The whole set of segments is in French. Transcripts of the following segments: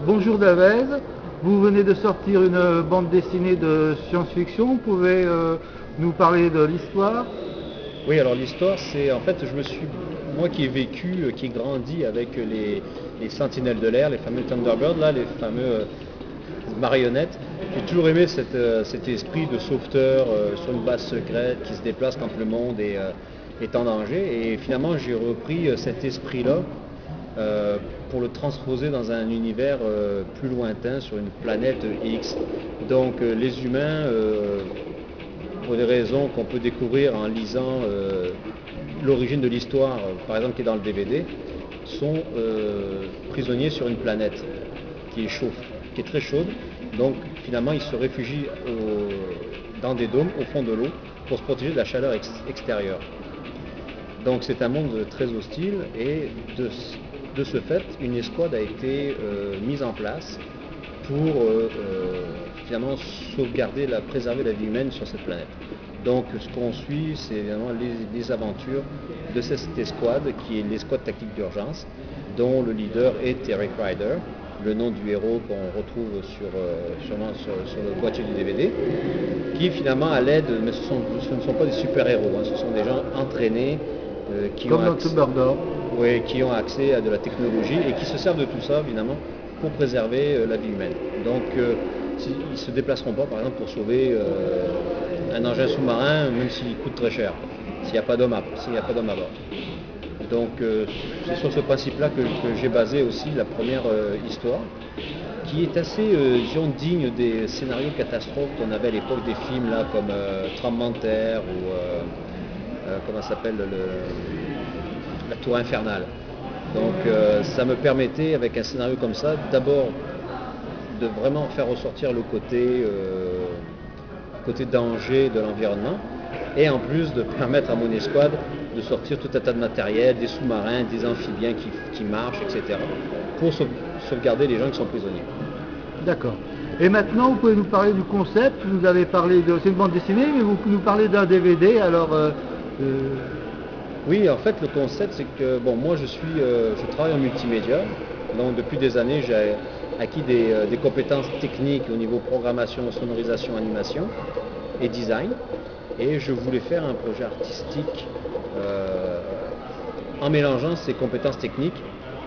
Bonjour David, vous venez de sortir une bande dessinée de science-fiction, vous pouvez nous parler de l'histoire? Oui, alors l'histoire, c'est en fait, moi qui ai vécu, qui ai grandi avec les Sentinelles de l'air, les fameux Thunderbirds, là, les fameux marionnettes. J'ai toujours aimé cet esprit de sauveteur sur une base secrète qui se déplace quand le monde est en danger. Et finalement, j'ai repris cet esprit-là pour le transposer dans un univers plus lointain, sur une planète X. Donc les humains, pour des raisons qu'on peut découvrir en lisant l'origine de l'histoire, par exemple qui est dans le DVD, sont prisonniers sur une planète qui est très chaude. Donc finalement, ils se réfugient dans des dômes au fond de l'eau pour se protéger de la chaleur extérieure. Donc c'est un monde très hostile et de ce fait, une escouade a été mise en place pour finalement préserver la vie humaine sur cette planète. Donc ce qu'on suit, c'est évidemment les aventures de cette escouade qui est l'escouade tactique d'urgence, dont le leader est Eric Ryder, le nom du héros qu'on retrouve sur le boîtier du DVD, qui finalement à l'aide, mais ce ne sont pas des super-héros, ce sont des gens entraînés qui ont accès à de la technologie et qui se servent de tout ça évidemment pour préserver la vie humaine. Donc ils ne se déplaceront pas par exemple pour sauver un engin sous-marin même s'il coûte très cher, s'il n'y a pas d'homme à bord. Donc c'est sur ce principe-là que j'ai basé aussi la première histoire, qui est assez digne des scénarios catastrophes qu'on avait à l'époque des films là, comme Tremblement de terre ou comment s'appelle la Tour infernale. Donc ça me permettait avec un scénario comme ça d'abord de vraiment faire ressortir le côté danger de l'environnement, et en plus de permettre à mon escouade de sortir tout un tas de matériel, des sous-marins, des amphibiens qui marchent, etc., pour sauvegarder les gens qui sont prisonniers. D'accord. Et maintenant, vous pouvez nous parler du concept. Vous nous avez parlé c'est une bande dessinée, mais vous pouvez nous parler d'un DVD. Alors, oui, en fait, le concept, c'est que moi, je travaille en multimédia. Donc, depuis des années, j'ai acquis des compétences techniques au niveau programmation, sonorisation, animation et design. Et je voulais faire un projet artistique en mélangeant ces compétences techniques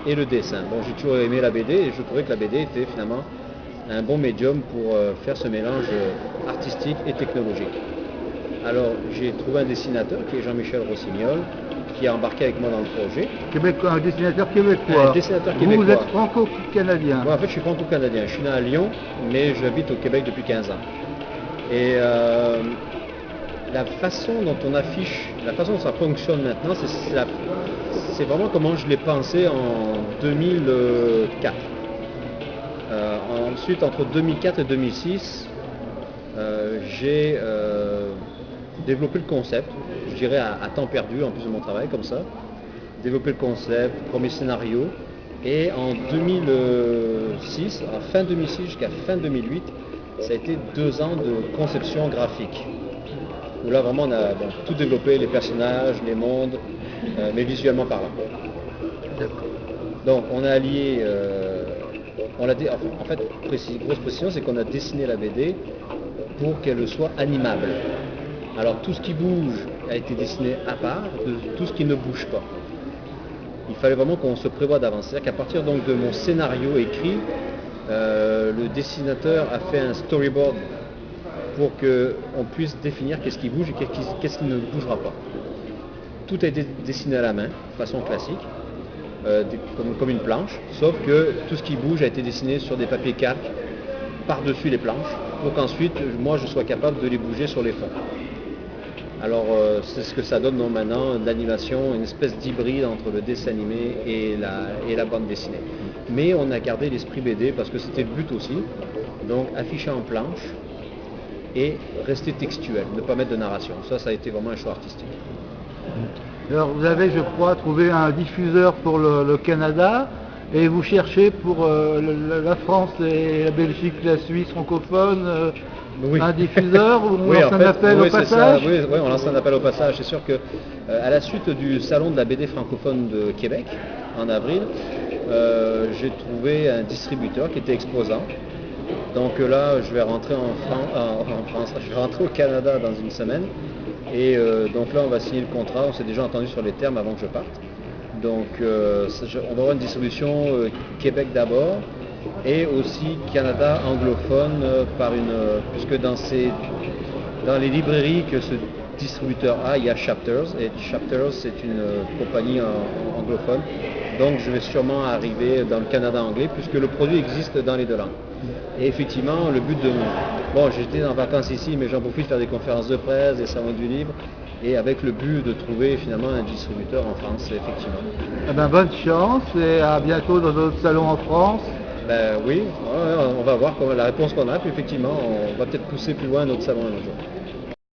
et le dessin. Bon, j'ai toujours aimé la BD et je trouvais que la BD était finalement un bon médium pour faire ce mélange artistique et technologique. Alors, j'ai trouvé un dessinateur qui est Jean-Michel Rossignol, qui a embarqué avec moi dans le projet. Un dessinateur québécois. Vous êtes franco-canadien. Moi, en fait, je suis franco-canadien. Je suis né à Lyon, mais j'habite au Québec depuis 15 ans. Et la façon dont ça fonctionne maintenant, c'est vraiment comment je l'ai pensé en 2004. Ensuite, entre 2004 et 2006, j'ai développé le concept, je dirais à temps perdu en plus de mon travail comme ça. Développer le concept, premier scénario, et en 2006, à fin 2006 jusqu'à fin 2008, ça a été 2 ans de conception graphique. Où là vraiment on a tout développé, les personnages, les mondes, mais visuellement parlant. Donc on a allié, en fait, grosse précision, c'est qu'on a dessiné la BD pour qu'elle soit animable. Alors tout ce qui bouge a été dessiné à part de tout ce qui ne bouge pas. Il fallait vraiment qu'on se prévoie d'avance. C'est-à-dire qu'à partir donc de mon scénario écrit, le dessinateur a fait un storyboard pour qu'on puisse définir qu'est-ce qui bouge et qu'est-ce qui ne bougera pas. Tout a été dessiné à la main, de façon classique, comme une planche, sauf que tout ce qui bouge a été dessiné sur des papiers calques par-dessus les planches, pour qu'ensuite, moi, je sois capable de les bouger sur les fonds. Alors, c'est ce que ça donne maintenant, de l'animation, une espèce d'hybride entre le dessin animé et la bande dessinée. Mais on a gardé l'esprit BD parce que c'était le but aussi, donc afficher en planche et rester textuel, ne pas mettre de narration. Ça a été vraiment un choix artistique. Alors vous avez, je crois, trouvé un diffuseur pour le Canada, et vous cherchez pour la France et la Belgique, la Suisse francophone, oui. Un diffuseur, ou on oui, lance un appel au passage. Oui, on lance un appel au passage. C'est sûr que à la suite du salon de la BD francophone de Québec, en avril, j'ai trouvé un distributeur qui était exposant. Donc là, je vais rentrer en France, je vais rentrer au Canada dans une semaine. Et donc là, on va signer le contrat. On s'est déjà entendu sur les termes avant que je parte. Donc on va avoir une distribution Québec d'abord et aussi Canada anglophone puisque dans les librairies que ce distributeur a, il y a Chapters, et Chapters c'est une compagnie anglophone. Donc je vais sûrement arriver dans le Canada anglais puisque le produit existe dans les deux langues. Et effectivement, le but de... Bon, j'étais en vacances ici, mais j'en profite de faire des conférences de presse, des salons du livre, et avec le but de trouver finalement un distributeur en France, effectivement. Eh ben, bonne chance et à bientôt dans d'autres salons en France. Ben oui, on va voir la réponse qu'on a, puis effectivement, on va peut-être pousser plus loin notre salon un autre jour.